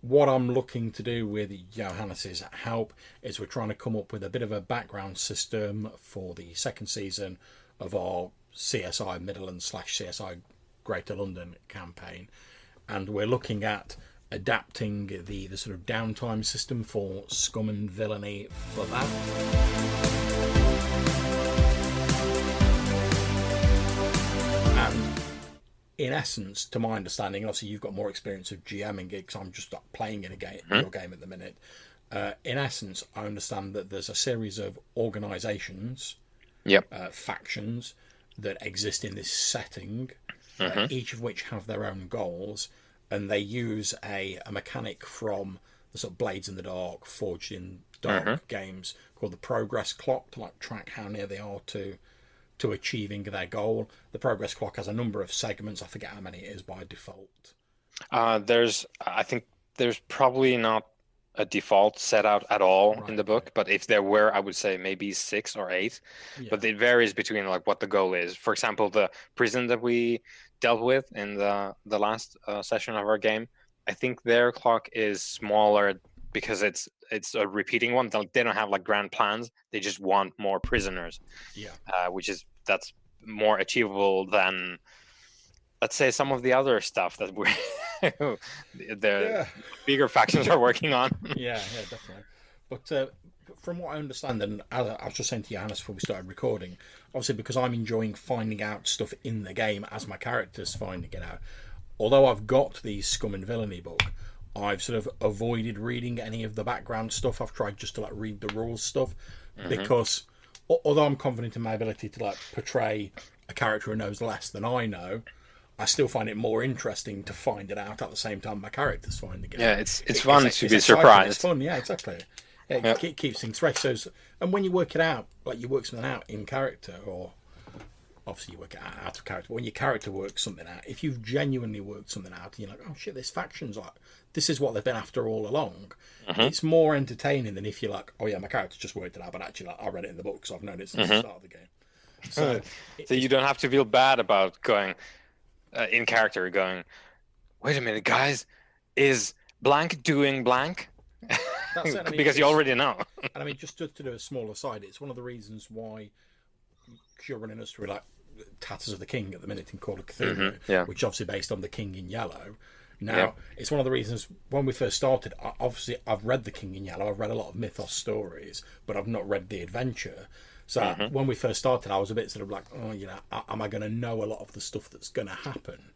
what I'm looking to do with Johannes's help is we're trying to come up with a bit of a background system for the second season of our CSI Midderlands / CSI Greater London campaign, and we're looking at adapting the sort of downtime system for Scum and Villainy for that. And in essence, to my understanding, and obviously you've got more experience of GMing it because I'm just not playing in a game, your game at the minute. In essence, I understand that there's a series of organisations, factions that exist in this setting, each of which have their own goals, and they use a mechanic from the sort of Blades in the Dark, Forged in Dark games called the progress clock to like track how near they are to achieving their goal. The progress clock has a number of segments. I forget how many it is by default. I think there's probably not a default set out at all in the book, but if there were, I would say maybe 6 or 8. But it varies between like what the goal is. For example, the prison that we dealt with in the last session of our game, I think their clock is smaller because it's a repeating one. They don't have like grand plans. They just want more prisoners. That's more achievable than, let's say, some of the other stuff that the bigger factions are working on. yeah, definitely. But from what I understand, and I was just saying to Johannes before we started recording, obviously because I'm enjoying finding out stuff in the game as my character's finding it out. Although I've got the Scum and Villainy book, I've sort of avoided reading any of the background stuff. I've tried just to like read the rules stuff because although I'm confident in my ability to like portray a character who knows less than I know, I still find it more interesting to find it out at the same time my character's finding it. Yeah, it's fun to be surprised. It's fun, yeah, exactly. It keeps things fresh. So, and when you work it out, like you work something out in character, or obviously you work it out of character, but when your character works something out, if you've genuinely worked something out, and you're like, oh shit, this faction's like, this is what they've been after all along, it's more entertaining than if you're like, oh yeah, my character just worked it out, but actually like, I read it in the book, so I've known it since the start of the game. So you don't have to feel bad about going in character, going, wait a minute, guys, is blank doing blank? That's it. I mean, because you already know. And I mean, just to do a small aside, it's one of the reasons why you're running us through like Tatters of the King at the minute in Call of Cthulhu, which obviously based on the King in Yellow. Now, it's one of the reasons when we first started, obviously I've read the King in Yellow, I've read a lot of mythos stories, but I've not read the adventure. So when we first started, I was a bit sort of like, oh, you know, am I going to know a lot of the stuff that's going to happen?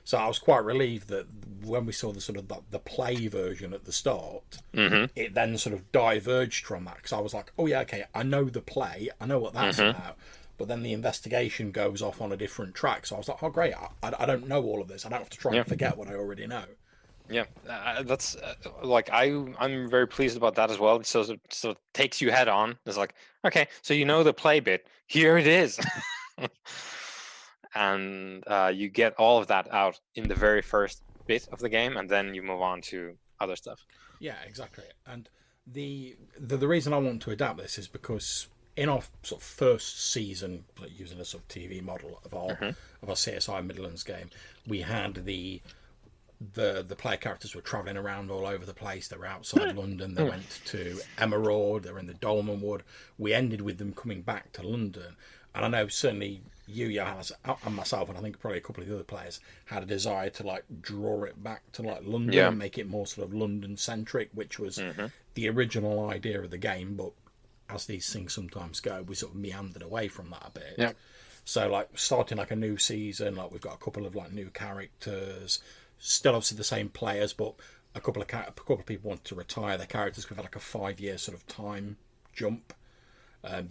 So I was quite relieved that when we saw the sort of the play version at the start, it then sort of diverged from that, because I was like, oh yeah, okay, I know the play, I know what that's about, but then the investigation goes off on a different track. So I was like, oh great, I don't know all of this. I don't have to try and forget what I already know. Yeah, that's like I'm very pleased about that as well. So it takes you head on. It's like, okay, so you know the play bit. Here it is. And you get all of that out in the very first bit of the game, and then you move on to other stuff. Yeah, exactly. And the reason I want to adapt this is because in our sort of first season, like using a sort of TV model of our CSI Midlands game, we had the player characters were travelling around all over the place. They were outside London. They went to Emerald. They were in the Dolmen Wood. We ended with them coming back to London. And I know certainly you, Johannes, and myself, and I think probably a couple of the other players had a desire to like draw it back to like London and make it more sort of London centric, which was the original idea of the game. But as these things sometimes go, we sort of meandered away from that a bit. Yeah. So like starting like a new season, like we've got a couple of like new characters, still obviously the same players, but a couple of people want to retire their characters. We've had like a 5-year sort of time jump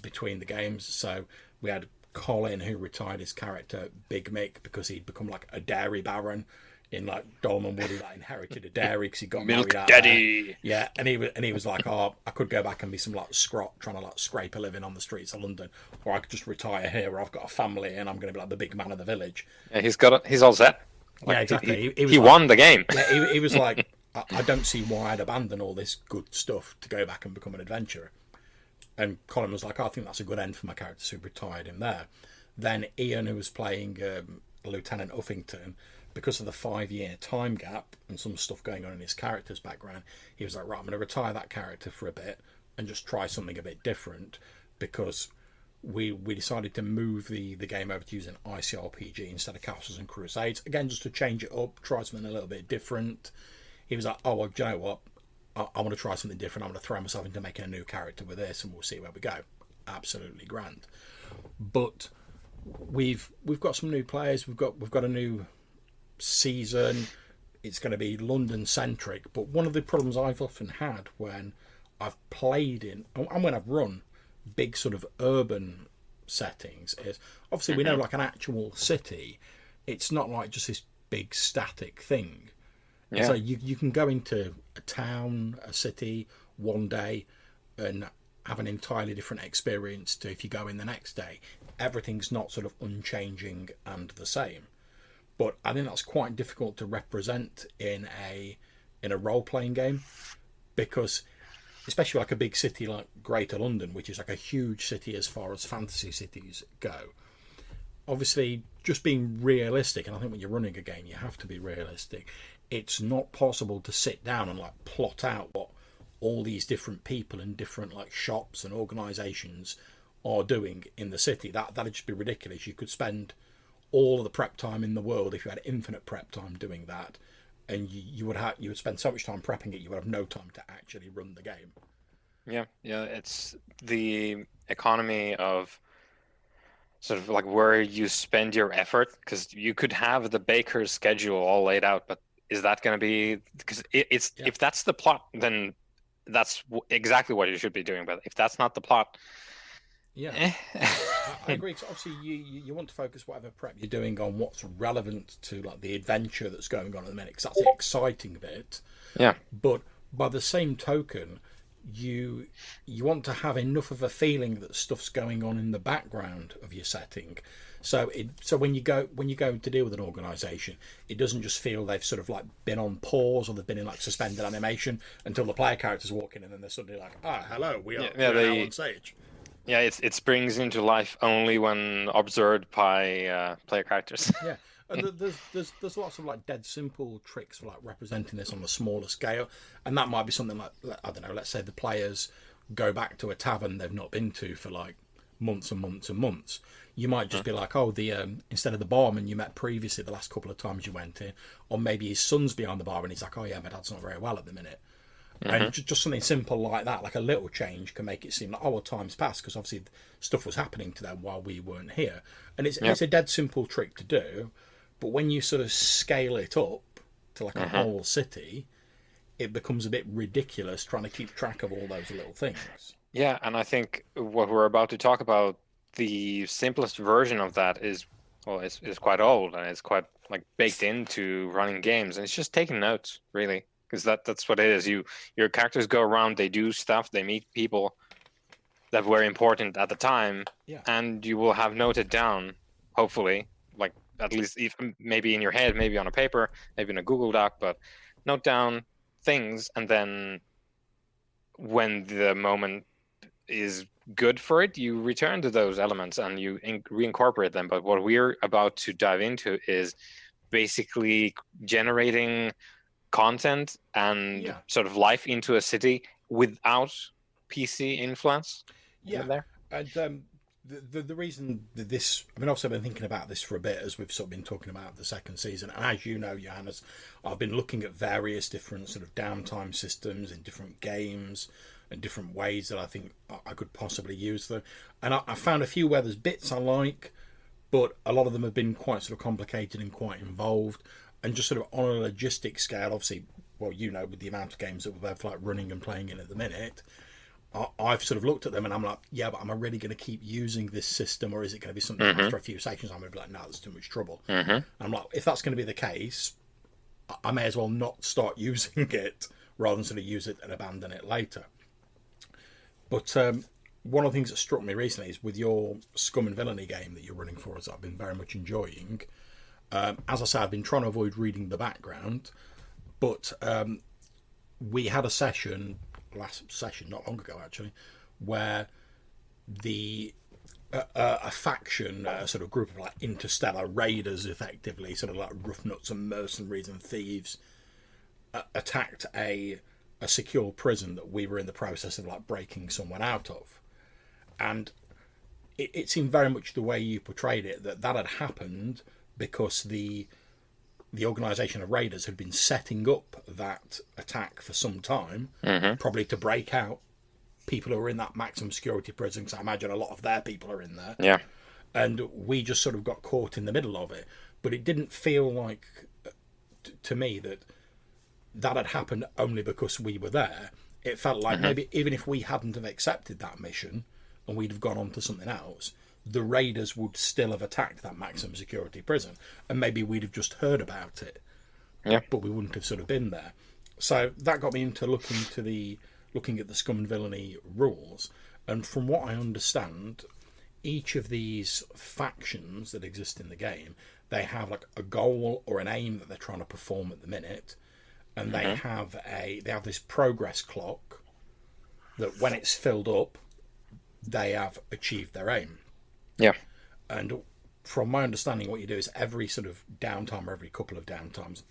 between the games. So we had Colin, who retired his character Big Mick because he'd become like a dairy baron in like Dolmen Wood. He like inherited a dairy because he got Milk married out Daddy. there. Yeah, and he was like, oh, I could go back and be some like scrot trying to like scrape a living on the streets of London, or I could just retire here where I've got a family and I'm going to be like the big man of the village. Yeah, he's all set. Like, yeah, exactly. He won the game. Yeah, he was like, I don't see why I'd abandon all this good stuff to go back and become an adventurer. And Colin was like, I think that's a good end for my character, so retired him there. Then Ian, who was playing Lieutenant Uffington, because of the 5-year time gap and some stuff going on in his character's background, he was like, right, I'm going to retire that character for a bit and just try something a bit different, because we decided to move the game over to using ICRPG instead of Castles and Crusades. Again, just to change it up, try something a little bit different. He was like, oh, well, do you know what? I want to try something different. I'm going to throw myself into making a new character with this, and we'll see where we go. Absolutely grand. But we've got some new players. We've got a new season. It's going to be London centric. But one of the problems I've often had when I've played in, and when I've run big sort of urban settings, is obviously we know like an actual city, it's not like just this big static thing. Yeah. So you can go into a town, a city one day and have an entirely different experience to if you go in the next day. Everything's not sort of unchanging and the same. But I think that's quite difficult to represent in a role-playing game, because especially like a big city like Greater London, which is like a huge city as far as fantasy cities go. Obviously, just being realistic, and I think when you're running a game, you have to be realistic. It's not possible to sit down and like plot out what all these different people and different like shops and organisations are doing in the city. That'd just be ridiculous. You could spend all of the prep time in the world, if you had infinite prep time, doing that, and you would spend so much time prepping it, you would have no time to actually run the game. Yeah, it's the economy of sort of like where you spend your effort, because you could have the baker's schedule all laid out, but is that going to be, because if that's the plot, then that's exactly what you should be doing. But if that's not the plot, I agree. So obviously, you want to focus whatever prep you're doing on what's relevant to like the adventure that's going on at the minute, because that's the exciting bit. Yeah. But by the same token, you want to have enough of a feeling that stuff's going on in the background of your setting. So when you go to deal with an organisation, it doesn't just feel they've sort of like been on pause or they've been in like suspended animation until the player characters walk in and then they're suddenly like, hello, we're now on stage. Yeah, it springs into life only when observed by player characters. Yeah, and there's lots of like dead simple tricks for like representing this on a smaller scale, and that might be something like, I don't know, let's say the players go back to a tavern they've not been to for like months and months and months. You might just be like, instead of the barman you met previously the last couple of times you went in, or maybe his son's behind the bar and he's like, oh yeah, my dad's not very well at the minute. And just something simple like that, like a little change, can make it seem like, well, time's passed, because obviously stuff was happening to them while we weren't here. And it's a dead simple trick to do, but when you sort of scale it up to like a whole city, it becomes a bit ridiculous trying to keep track of all those little things. Yeah, and I think what we're about to talk about, the simplest version of that is quite old, and it's quite like baked into running games, and it's just taking notes, really. Because that's what it is. Your characters go around, they do stuff, they meet people that were important at the time, and you will have noted down, hopefully, like at least maybe in your head, maybe on a paper, maybe in a Google Doc, but note down things, and then when the moment is good for it, you return to those elements and you reincorporate them. But what we're about to dive into is basically generating content and sort of life into a city without PC influence. There. And the reason that this, I mean, obviously I've been thinking about this for a bit as we've sort of been talking about the second season, and as you know, Johannes, I've been looking at various different sort of downtime systems in different games and different ways that I think I could possibly use them. And I found a few where there's bits I like, but a lot of them have been quite sort of complicated and quite involved. And just sort of on a logistic scale, obviously, well, you know, with the amount of games that we're both like running and playing in at the minute, I've sort of looked at them and I'm like, yeah, but am I really going to keep using this system, or is it going to be something after a few sessions I'm going to be like, no, there's too much trouble. And I'm like, if that's going to be the case, I may as well not start using it rather than sort of use it and abandon it later. But one of the things that struck me recently is with your Scum and Villainy game that you're running for us, I've been very much enjoying. As I say, I've been trying to avoid reading the background, but we had a last session, not long ago actually, where the a faction, a sort of group of like interstellar raiders, effectively, sort of like rough nuts and mercenaries and thieves, attacked a secure prison that we were in the process of like breaking someone out of, and it seemed very much the way you portrayed it that had happened because the organisation of raiders had been setting up that attack for some time, probably to break out people who are in that maximum security prison, because I imagine a lot of their people are in there. Yeah. And we just sort of got caught in the middle of it. But it didn't feel like, to me, that had happened only because we were there. It felt like maybe even if we hadn't have accepted that mission and we'd have gone on to something else, the raiders would still have attacked that maximum security prison. And maybe we'd have just heard about it. Yeah. But we wouldn't have sort of been there. So that got me into looking at the Scum and Villainy rules. And from what I understand, each of these factions that exist in the game, they have like a goal or an aim that they're trying to perform at the minute, and they have this progress clock that when it's filled up, they have achieved their aim. Yeah. And from my understanding, what you do is every sort of downtime or every couple of downtimes,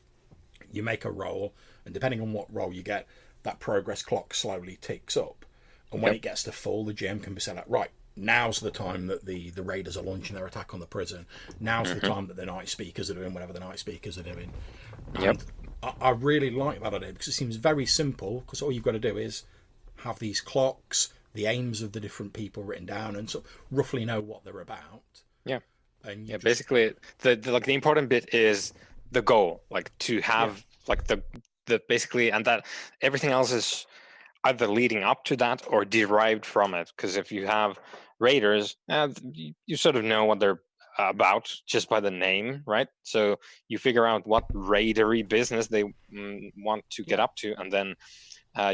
you make a roll, and depending on what roll you get, that progress clock slowly ticks up. And when it gets to full, the GM can be set up, right, now's the time that the raiders are launching their attack on the prison. Now's the time that the night speakers are doing whatever the night speakers are doing. And I really like that idea because it seems very simple, because all you've got to do is have these clocks, the aims of the different people written down, and so roughly know what they're about. Yeah. And basically the important bit is the goal, like to have like the basically, and that everything else is either leading up to that or derived from it. Because if you have raiders, you sort of know what they're about just by the name, right? So you figure out what raidery business they want to get up to, and then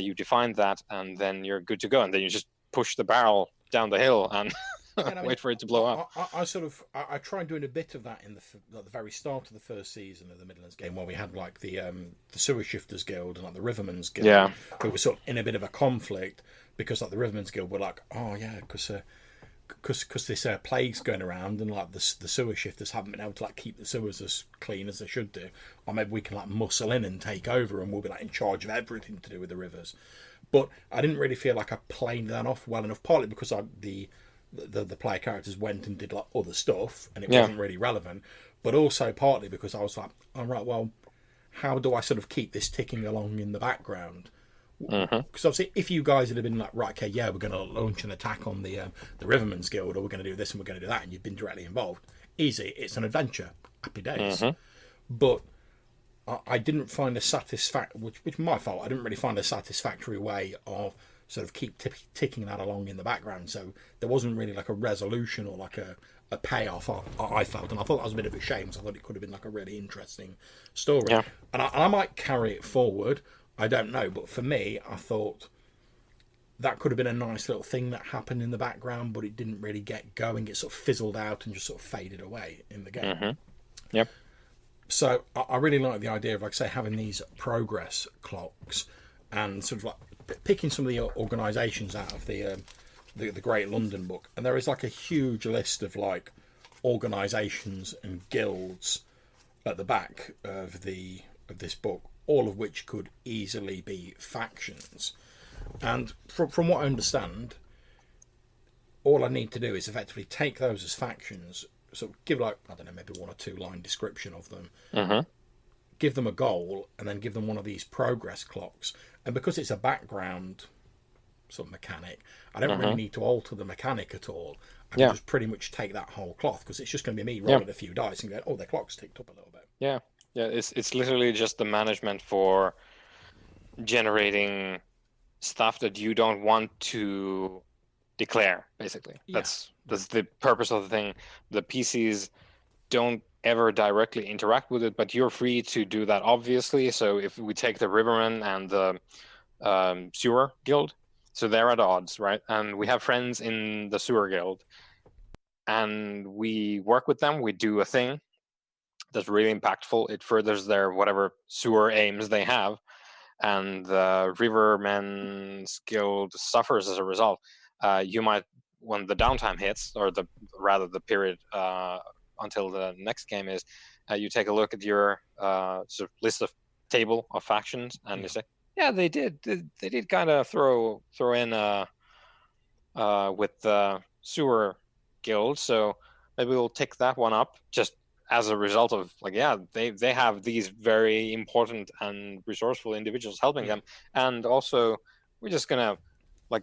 you define that, and then you're good to go, and then you just push the barrel down the hill and wait for it to blow up. I tried doing a bit of that in at the very start of the first season of the Midderlands game, where we had like the Sewer Shifters Guild and like the Rivermen's Guild, who were sort of in a bit of a conflict because like the Rivermen's Guild were like, oh yeah, because this plague's going around, and like the sewer shifters haven't been able to like keep the sewers as clean as they should do, or maybe we can like muscle in and take over, and we'll be like in charge of everything to do with the rivers. But I didn't really feel like I played that off well enough, partly because the player characters went and did like other stuff and it wasn't really relevant, but also partly because I was like, all right, well, how do I sort of keep this ticking along in the background? Because obviously if you guys had been like, right, okay, yeah, we're going to launch an attack on the Rivermen's Guild, or we're going to do this and we're going to do that, and you've been directly involved, easy, it's an adventure, happy days. But I didn't find which my fault, I didn't really find a satisfactory way of sort of keep ticking that along in the background. So there wasn't really like a resolution or like a payoff, I felt, and I thought that was a bit of a shame, because I thought it could have been like a really interesting story. And I might carry it forward, I don't know, but for me, I thought that could have been a nice little thing that happened in the background, but it didn't really get going. It sort of fizzled out and just sort of faded away in the game. So I really like the idea of, like, say, having these progress clocks and sort of like picking some of the organisations out of the Great London book. And there is like a huge list of like organisations and guilds at the back of this book, all of which could easily be factions. And from what I understand, all I need to do is effectively take those as factions, sort of give like, I don't know, maybe 1 or 2 line description of them, give them a goal, and then give them one of these progress clocks. And because it's a background sort of mechanic, I don't really need to alter the mechanic at all. I can just pretty much take that whole cloth, because it's just going to be me rolling a few dice and going, oh, the clock's ticked up a little bit. Yeah, it's literally just the management for generating stuff that you don't want to declare, basically. That's the purpose of the thing. The PCs don't ever directly interact with it, but you're free to do that, obviously. So if we take the Rivermen and the Sewer Guild, so they're at odds, right? And we have friends in the Sewer Guild, and we work with them. We do a thing that's really impactful. It furthers their whatever sewer aims they have, and the Rivermen's Guild suffers as a result. You might when the downtime hits, or the period until the next game is, you take a look at your sort of list of table of factions, and you say, yeah, they did kind of throw in with the sewer guild, so maybe we'll take that one up just as a result of, like, yeah, they have these very important and resourceful individuals helping them, and also we're just gonna, like,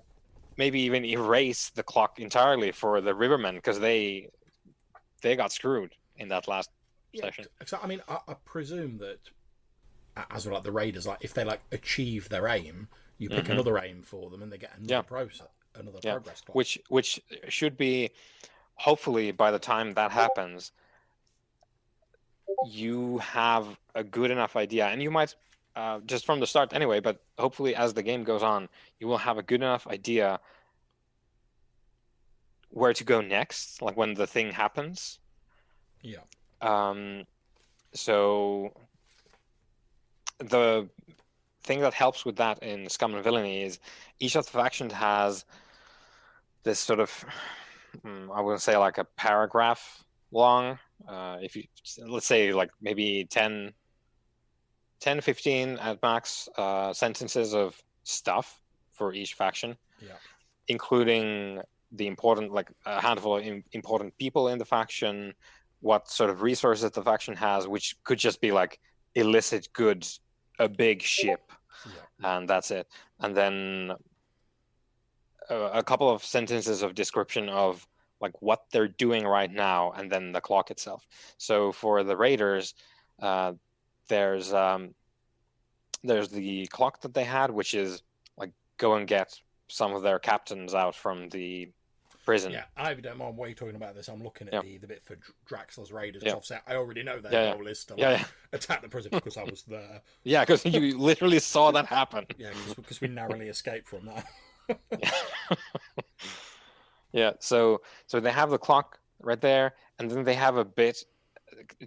maybe even erase the clock entirely for the Rivermen, because they got screwed in that last session. So, I mean, I presume that, as well, like the raiders, like if they like achieve their aim, you pick another aim for them, and they get another progress clock. Which should be, hopefully, by the time that happens, you have a good enough idea, and you might just from the start anyway, but hopefully as the game goes on, you will have a good enough idea where to go next, like when the thing happens. So the thing that helps with that in Scum and Villainy is each of the factions has this sort of, I wouldn't say like a paragraph long, if you, let's say, like maybe 10, 15 at max sentences of stuff for each faction, including the important, like a handful of important people in the faction, what sort of resources the faction has, which could just be like illicit goods, a big ship, and that's it. And then a couple of sentences of description of like what they're doing right now, and then the clock itself. So for the raiders, there's the clock that they had, which is like go and get some of their captains out from the prison. Yeah, I don't mind why you're talking about this. I'm looking at the bit for Draxler's raiders. Obviously, I already know their goal is to attack the prison because I was there. Yeah, because you literally saw that happen. Yeah, because we narrowly escaped from that. So they have the clock right there, and then they have a bit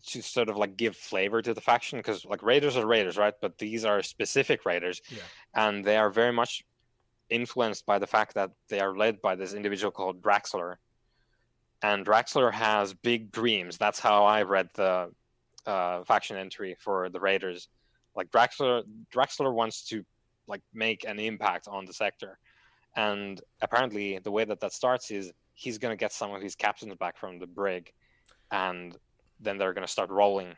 to sort of like give flavor to the faction, because like raiders are raiders, right? But these are specific raiders, and they are very much influenced by the fact that they are led by this individual called Draxler, and Draxler has big dreams. That's how I read the faction entry for the raiders. Like Draxler wants to like make an impact on the sector, and apparently the way that starts is he's going to get some of his captains back from the brig, and then they're going to start rolling.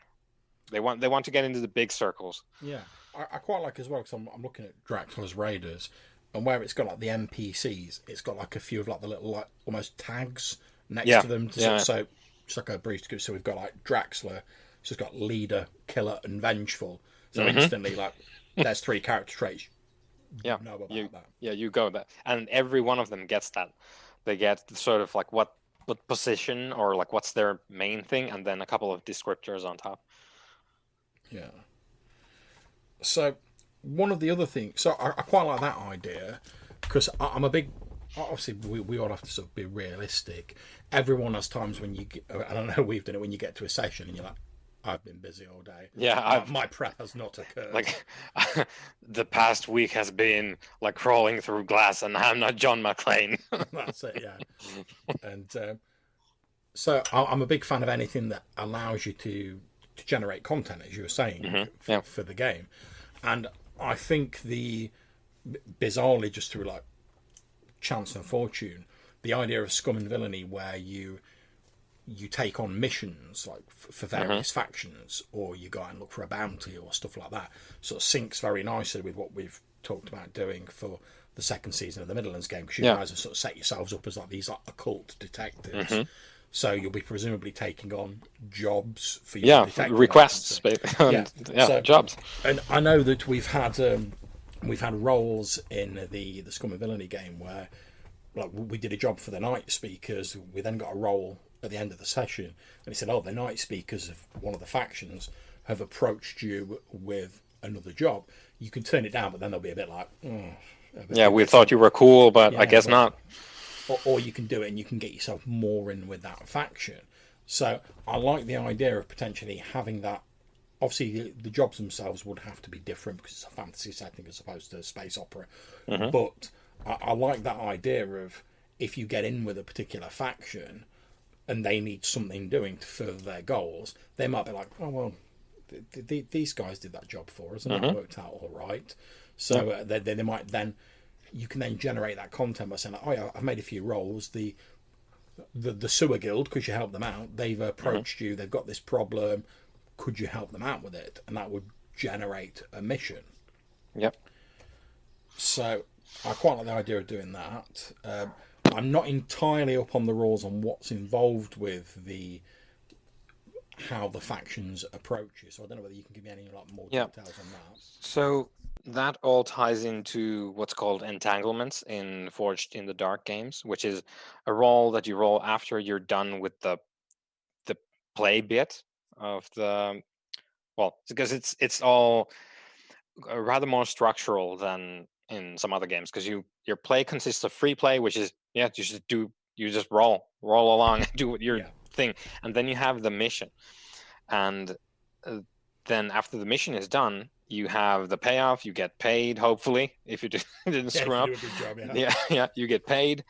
They want to get into the big circles. Yeah, I quite like as well, because I'm looking at Draxler's raiders, and where it's got like the NPCs, it's got like a few of like the little like almost tags next to them. So just like a brief. So we've got like Draxler, so it's got leader, killer, and vengeful. So instantly, like, there's 3 character traits. You know about that. Yeah, you go that, and every one of them gets that. They get sort of like what position, or like what's their main thing, and then a couple of descriptors on top. Yeah. So one of the other things, so I quite like that idea, because I'm a big, obviously we all have to sort of be realistic. Everyone has times when you get, I don't know, we've done it when you get to a session and you're like, I've been busy all day. Yeah, my prep has not occurred. Like, the past week has been like crawling through glass, and I'm not John McClane. That's it, yeah. And so I'm a big fan of anything that allows you to generate content, as you were saying, for the game. And I think bizarrely, just through like chance and fortune, the idea of Scum and Villainy, where you take on missions like for various factions, or you go out and look for a bounty or stuff like that, sort of syncs very nicely with what we've talked about doing for the second season of the Midderlands game, because you guys have sort of set yourselves up as like these like occult detectives. So you'll be presumably taking on jobs for your requests, jobs. And I know that we've had roles in the Scum and Villainy game where, like, we did a job for the night speakers. We then got a role at the end of the session, and he said, the night speakers of one of the factions have approached you with another job. You can turn it down, but then they'll be a bit like, we thought you were cool, but I guess not. Or you can do it and you can get yourself more in with that faction. So I like the idea of potentially having that. Obviously, the jobs themselves would have to be different because it's a fantasy setting as opposed to a space opera. But I like that idea of, if you get in with a particular faction and they need something doing to further their goals, they might be like, oh well, these guys did that job for us and that worked out all right. So they might then, you can then generate that content by saying, like, oh yeah, I've made a few roles. The sewer guild, because you helped them out, they've approached you, they've got this problem, could you help them out with it? And that would generate a mission. Yep. So I quite like the idea of doing that. I'm not entirely up on the rules on what's involved with how the factions approach you, so I don't know whether you can give me any more details on that. So that all ties into what's called entanglements in Forged in the Dark games, which is a roll that you roll after you're done with the play bit of the, well, because it's all rather more structural than in some other games, because your play consists of free play, which is you just roll along and do your thing, and then you have the mission, and then after the mission is done, you have the payoff. You get paid, hopefully, if you didn't screw up. Do a good job, you get paid.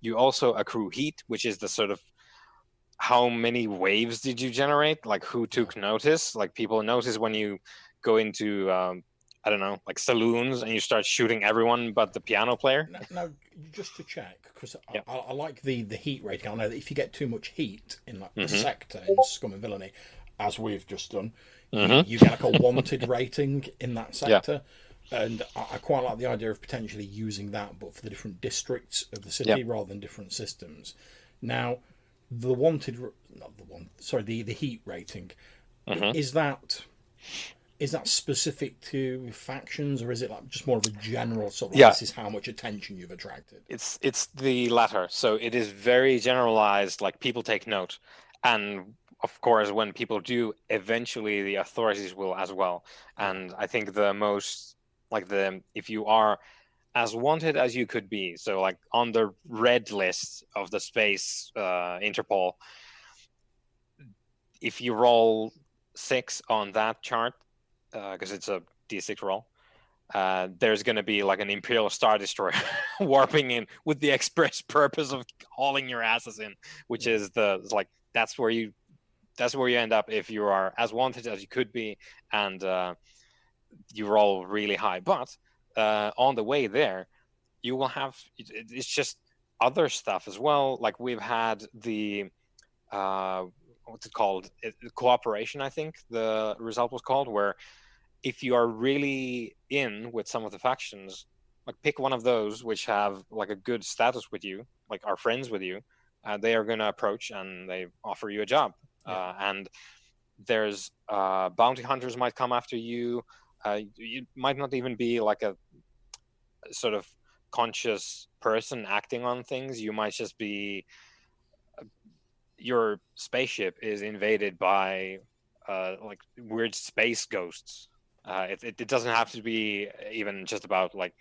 You also accrue heat, which is the sort of how many waves did you generate? Like who took notice? Like people notice when you go into I don't know, like saloons, and you start shooting everyone but the piano player. No, just to check, because I like the heat rating. I know that if you get too much heat in like the sector in Scum and Villainy, as we've just done, you get like a wanted rating in that sector. And I quite like the idea of potentially using that, but for the different districts of the city rather than different systems. Now, the heat rating, is that specific to factions, or is it like just more of a general sort of this is how much attention you've attracted? It's the latter. So it is very generalized, like people take note. And of course, when people do, eventually the authorities will as well. And I think the most, if you are as wanted as you could be, so like on the red list of the space Interpol, if you roll 6 on that chart, because it's a D6 roll, there's going to be like an Imperial Star Destroyer warping in with the express purpose of hauling your asses in, which is that's where you end up if you are as wanted as you could be, and you roll really high. But on the way there, you will have, it's just other stuff as well. Like we've had the what's it called? Cooperation, I think the result was called, where if you are really in with some of the factions, like pick one of those which have like a good status with you, like are friends with you, they are going to approach and they offer you a job. And there's bounty hunters might come after you. You might not even be like a sort of conscious person acting on things. You might just be, your spaceship is invaded by like weird space ghosts. It doesn't have to be even just about like,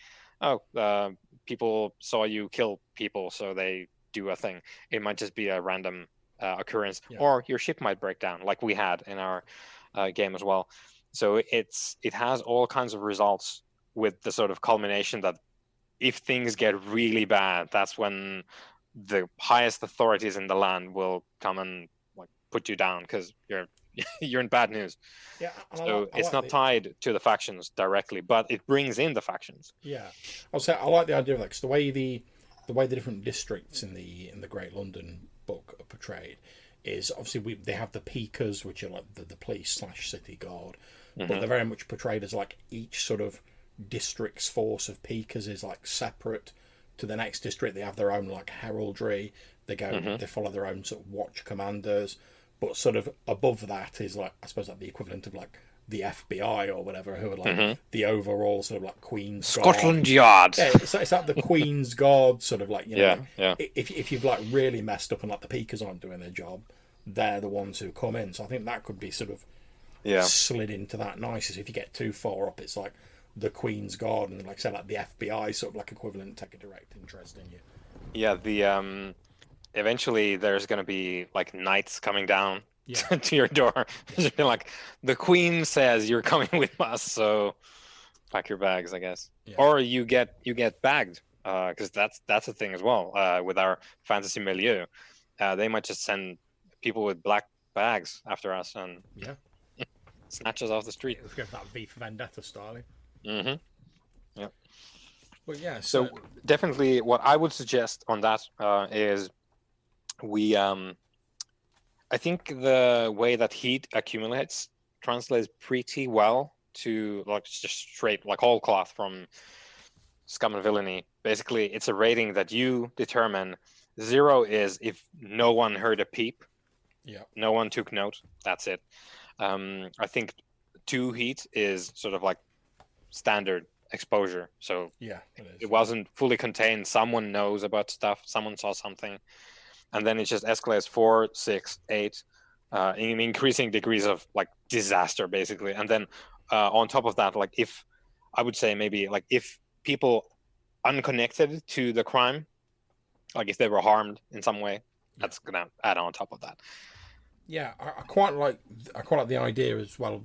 people saw you kill people, so they do a thing. It might just be a random occurrence, or your ship might break down, like we had in our game as well. So it has all kinds of results, with the sort of culmination that if things get really bad, that's when the highest authorities in the land will come and like put you down, because you're in bad news. So it's not tied to the factions directly, but it brings in the factions. I'll say I like the idea of that, because the way the different districts in the Great London book are portrayed is obviously they have the Peakers, which are like the police / city guard, but they're very much portrayed as like each sort of district's force of Peakers is like separate to the next district. They have their own like heraldry. They go, they follow their own sort of watch commanders. But sort of above that is like, I suppose, like the equivalent of like the FBI or whatever, who are like the overall sort of like Queen's Scotland Guard. Yard. Yeah, it's like the Queen's Guard, sort of like, you know, if you've like really messed up and like the Peakers aren't doing their job, they're the ones who come in. So I think that could be sort of slid into that nicely. If you get too far up, it's like the Queen's Guard, and like say like the FBI sort of like equivalent take a direct interest in you. Yeah, the eventually there's going to be like knights coming down to your door. Just be like, the Queen says you're coming with us, so pack your bags, I guess. Or you get bagged because that's a thing as well with our fantasy milieu. They might just send people with black bags after us and snatch us off the street. Let's go for that V for Vendetta style. Mm-hmm. Yeah. Well, yeah. So definitely, what I would suggest on that is we. I think the way that heat accumulates translates pretty well to like just straight like whole cloth from Scum and Villainy. Basically, it's a rating that you determine. 0 is if no one heard a peep. Yeah. No one took note. That's it. I think 2 heat is sort of like standard exposure. So it wasn't fully contained. Someone knows about stuff. Someone saw something. And then it just escalates 4, 6, 8, in increasing degrees of like disaster, basically. And then on top of that, like if I would say maybe like if people unconnected to the crime, like if they were harmed in some way, that's gonna add on top of that. Yeah, I quite like the idea as well,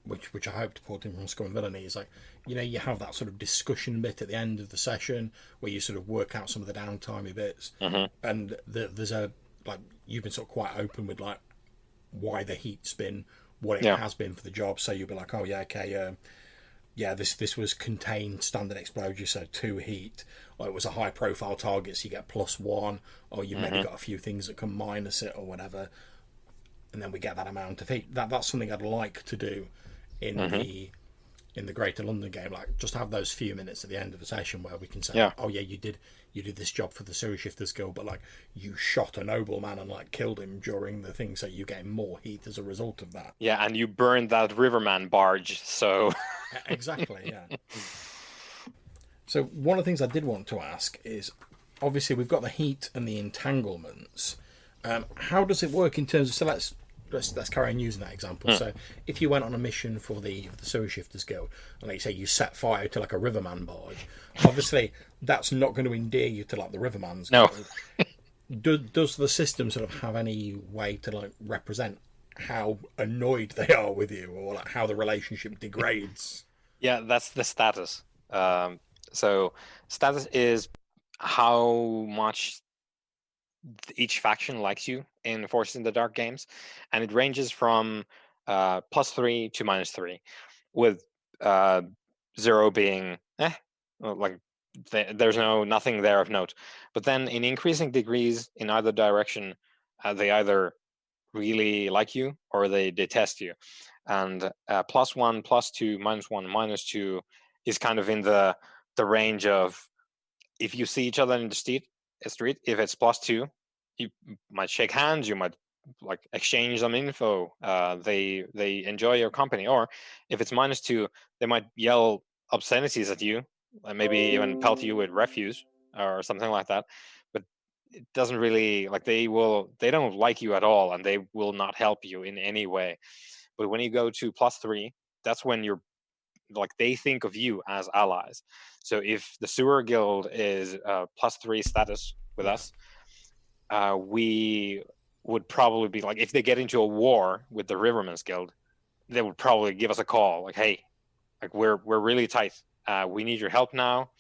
which I hope to put in from Scum and Villainy is like, you have that sort of discussion bit at the end of the session where you sort of work out some of the downtimey bits, and there's a like you've been sort of quite open with like why the heat's been what it has been for the job. So you'll be like, oh yeah, okay, this was contained standard exposure, so 2 heat, or it was a high profile target, so you get +1, or you've maybe got a few things that can minus it or whatever, and then we get that amount of heat. That's something I'd like to do in the Greater London game, like just have those few minutes at the end of the session where we can say, oh yeah, you did this job for the Sewer Shifters Guild, but like you shot a nobleman and like killed him during the thing, so you get more heat as a result of that. Yeah, and you burned that Riverman barge, so exactly, yeah. So one of the things I did want to ask is, obviously we've got the heat and the entanglements. How does it work in terms of, so let's carry on using that example. So if you went on a mission for the Sewer Shifters Guild, and like you say, you set fire to like a Riverman barge, obviously that's not going to endear you to like the Riverman's Guild. Does the system sort of have any way to like represent how annoyed they are with you, or like how the relationship degrades? Yeah, that's the status. So status is how much each faction likes you in Forces in the Dark games, and it ranges from +3 to -3, with 0 being like there's nothing there of note. But then in increasing degrees in either direction, they either really like you or they detest you. And +1, +2, -1, -2 is kind of in the range of, if you see each other in the street, if it's +2, you might shake hands, you might like exchange some info. They enjoy your company. Or if it's -2, they might yell obscenities at you, and maybe even pelt you with refuse or something like that. But it doesn't really like they don't like you at all, and they will not help you in any way. But when you go to +3, that's when you're like they think of you as allies. So if the Sewer Guild is +3 status with us, we would probably be like, if they get into a war with the Riverman's Guild, they would probably give us a call like, hey, like we're really tight, we need your help now,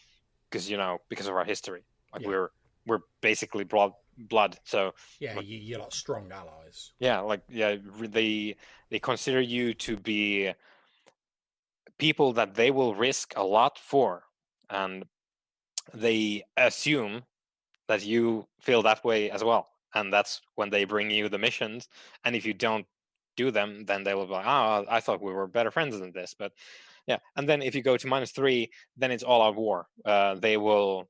because of our history, like we're basically blood. So you're like strong allies. They consider you to be people that they will risk a lot for, and they assume that you feel that way as well. And that's when they bring you the missions, and if you don't do them, then they will be like, oh, I thought we were better friends than this. But and then if you go to -3, then it's all out war. They will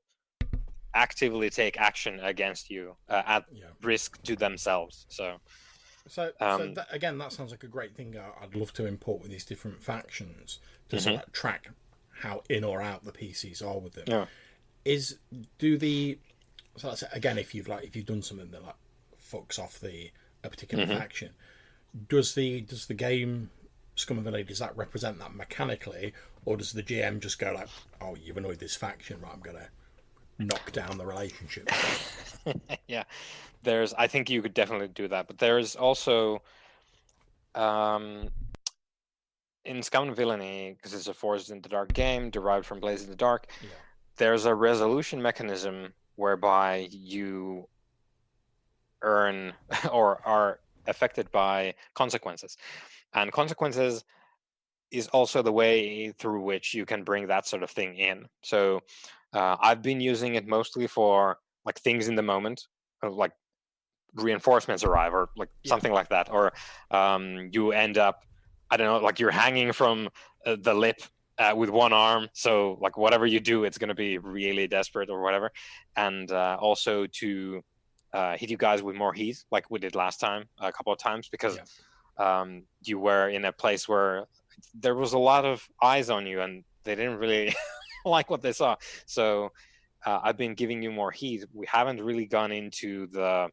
actively take action against you at risk to themselves. So again, that sounds like a great thing I'd love to import with these different factions to sort of track how in or out the PCs are with them. So that's, again, if you've done something that like fucks off a particular faction, does the game Scum and Villainy, does that represent that mechanically, or does the GM just go like, oh, you've annoyed this faction, right, I'm gonna knock down the relationship? I think you could definitely do that, but there's also in Scum and Villainy, because it's a Forces in the Dark game derived from Blades in the Dark, there's a resolution mechanism whereby you earn or are affected by consequences, and consequences is also the way through which you can bring that sort of thing in. So I've been using it mostly for like things in the moment, like reinforcements arrive or like something like that, or you end up, I don't know, like you're hanging from the lip with one arm, so like whatever you do, it's going to be really desperate or whatever. And also to hit you guys with more heat, like we did last time a couple of times, because you were in a place where there was a lot of eyes on you and they didn't really like what they saw. So I've been giving you more heat. We haven't really gone into the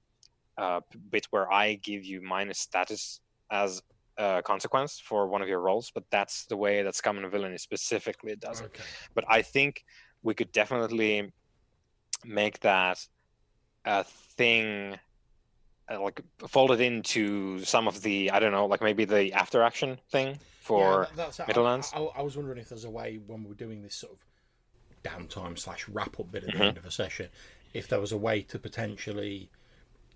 bit where I give you minus status as a consequence for one of your rolls, but that's the way that Scum Villainy specifically does it. But I think we could definitely make that a thing, like folded into some of the, I don't know, like maybe the after action thing for Midderlands. I was wondering if there's a way when we're doing this sort of downtime / wrap up bit at the end of a session, if there was a way to potentially,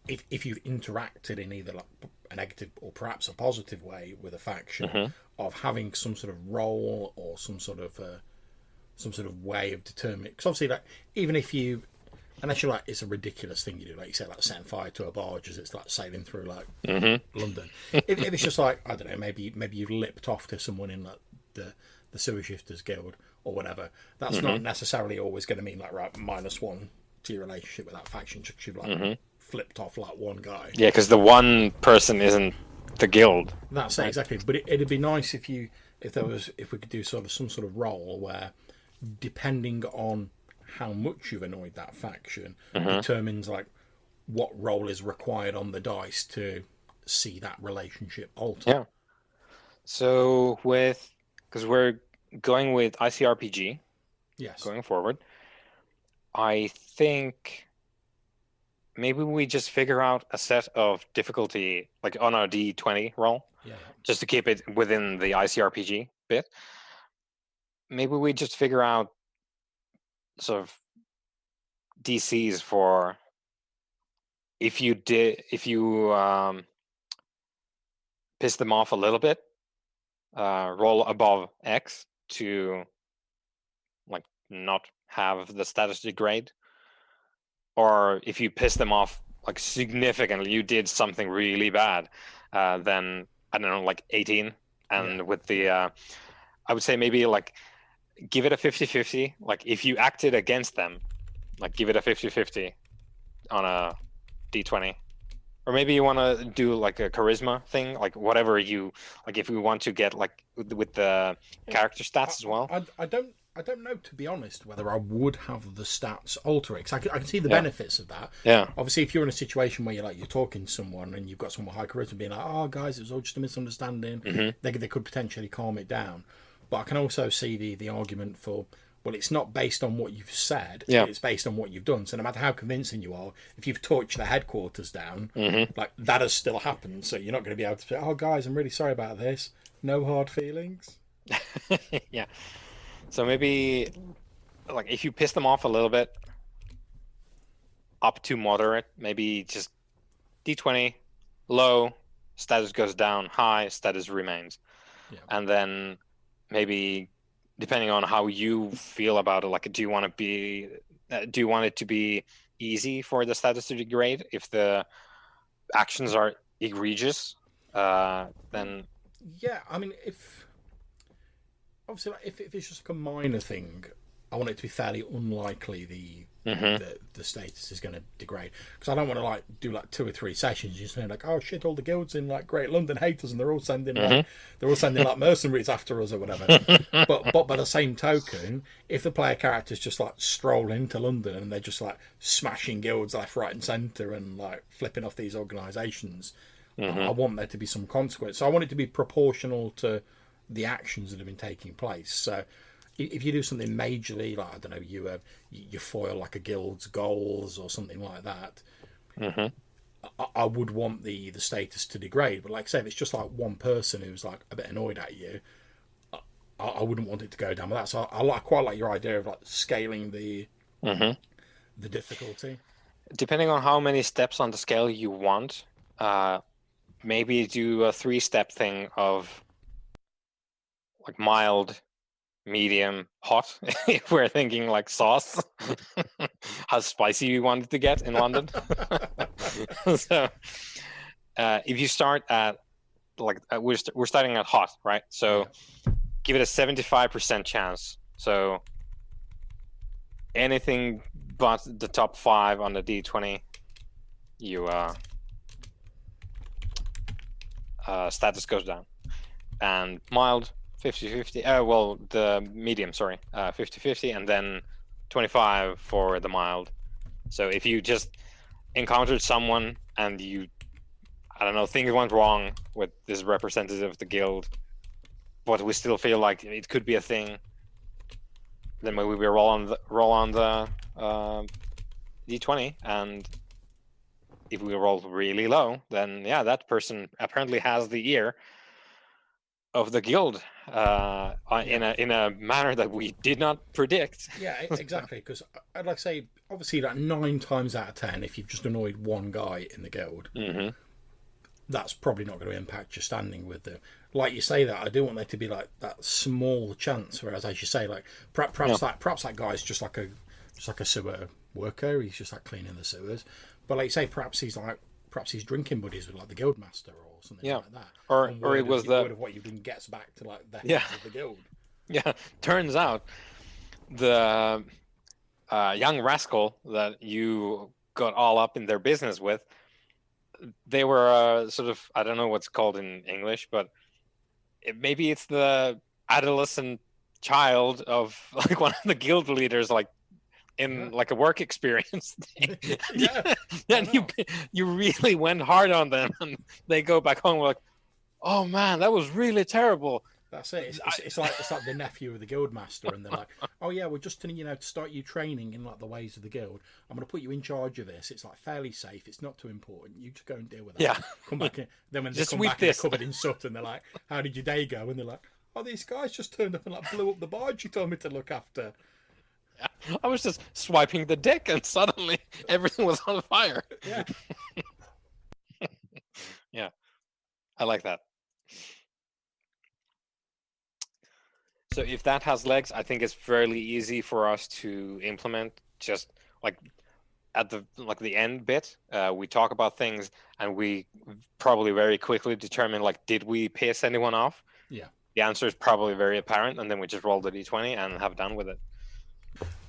if you've interacted in either like a negative or perhaps a positive way with a faction, of having some sort of role or some sort of way of determining. Because obviously, like, even if you, unless you're like, it's a ridiculous thing you do, like you said, like setting fire to a barge as it's like sailing through like London. If it's just like, I don't know, maybe you've lipped off to someone in like the Sewer Shifters Guild or whatever. That's not necessarily always going to mean like, right, -1 to your relationship with that faction, just you've like flipped off like one guy. Yeah, because the one person isn't the guild. That's it, exactly. But it'd be nice if we could do sort of some sort of role where, depending on how much you've annoyed that faction, determines like what role is required on the dice to see that relationship alter. Yeah. So because we're going with ICRPG, going forward, I think maybe we just figure out a set of difficulty, like on our D20 roll, just to keep it within the ICRPG bit. Maybe we just figure out sort of DCs for if you piss them off a little bit, roll above X to like not have the status degrade. Or if you piss them off like significantly, you did something really bad, then I don't know, like 18. And with the, I would say maybe like give it a 50-50. Like if you acted against them, like give it a 50-50 on a D20. Or maybe you want to do like a charisma thing, like whatever you like. If we want to get like with the character stats as well. I don't know, to be honest, whether I would have the stats alter it, because I can see the benefits of that. Yeah. Obviously, if you're in a situation where you're talking to someone and you've got someone with high charisma being like, "Oh, guys, it was all just a misunderstanding," they could potentially calm it down. But I can also see the argument for, well, it's not based on what you've said; it's based on what you've done. So no matter how convincing you are, if you've torched the headquarters down, like that has still happened. So you're not going to be able to say, "Oh, guys, I'm really sorry about this. No hard feelings." Yeah. So maybe, like, if you piss them off a little bit, up to moderate, maybe just D20, low, status goes down, high, status remains. And then maybe, depending on how you feel about it, like, do you want it to be easy for the status to degrade? If the actions are egregious, then... Yeah, I mean, obviously, if it's just like a minor thing, I want it to be fairly unlikely the status is going to degrade, because I don't want to like do like 2 or 3 sessions just saying like, oh shit, all the guilds in like Great London hate us and they're all sending like mercenaries after us or whatever. but by the same token, if the player characters just like stroll into London and they're just like smashing guilds left, right, and centre and like flipping off these organisations, I want there to be some consequence. So I want it to be proportional to the actions that have been taking place. So if you do something majorly, like, I don't know, you foil like a guild's goals or something like that, I would want the status to degrade. But like I say, if it's just like one person who's like a bit annoyed at you, I wouldn't want it to go down. But that's I quite like your idea of like scaling the difficulty. Depending on how many steps on the scale you want, maybe do a 3-step thing of like mild, medium, hot. If we're thinking like sauce, how spicy you want it to get in London. So if you start at we're starting at hot, right? So give it a 75% chance. So anything but the top 5 on the D20, you status goes down. And mild, 50-50. Well, the medium, sorry, 50-50, and then 25 for the mild. So if you just encountered someone and you, I don't know, things went wrong with this representative of the guild, but we still feel like it could be a thing, then maybe we roll on the D20, and if we roll really low, then yeah, that person apparently has the ear of the guild in a manner that we did not predict. Yeah, exactly. Because I'd like to say, obviously, like 9 times out of 10, if you've just annoyed one guy in the guild, that's probably not going to impact your standing with them. Like you say that, I do want there to be like that small chance. Whereas, as you say, like perhaps that guy's just like a sewer worker. He's just like cleaning the sewers. But like you say, perhaps he's drinking buddies with like the guild master or something like that. Or it was the word of what you've done gets back to like the head of the guild. Yeah, turns out the young rascal that you got all up in their business with, they were sort of, I don't know what's called in English, but maybe it's the adolescent child of like one of the guild leaders, like in like a work experience thing. And you really went hard on them, and they go back home like, oh man, that was really terrible. That's it. It's like the nephew of the guild master, and they're like, oh yeah, we're just to start you training in like the ways of the guild. I'm going to put you in charge of this. It's like fairly safe. It's not too important. You just go and deal with that. Yeah. Come back in. Then when they come back, they're covered in soot, and they're like, how did your day go? And they're like, oh, these guys just turned up and like blew up the barge you told me to look after. Yeah. I was just swiping the deck, and suddenly everything was on fire. Yeah. Yeah. I like that. So if that has legs, I think it's fairly easy for us to implement. Just like at the end bit, we talk about things, and we probably very quickly determine like, did we piss anyone off? Yeah. The answer is probably very apparent, and then we just roll the d20 and have done with it.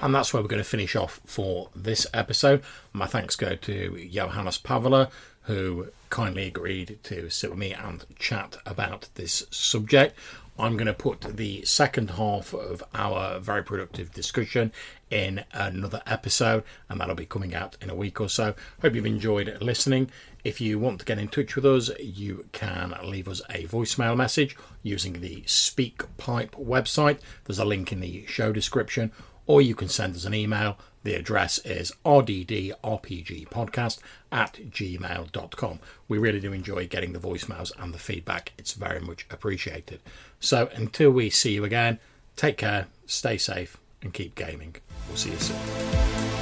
And that's where we're going to finish off for this episode. My thanks go to Johannes Paavola, who kindly agreed to sit with me and chat about this subject. I'm going to put the second half of our very productive discussion in another episode, and that'll be coming out in a week or so. Hope you've enjoyed listening. If you want to get in touch with us, you can leave us a voicemail message using the SpeakPipe website. There's a link in the show description, or you can send us an email. The address is rddrpgpodcast@gmail.com. We really do enjoy getting the voicemails and the feedback. It's very much appreciated. So until we see you again, take care, stay safe, and keep gaming. We'll see you soon.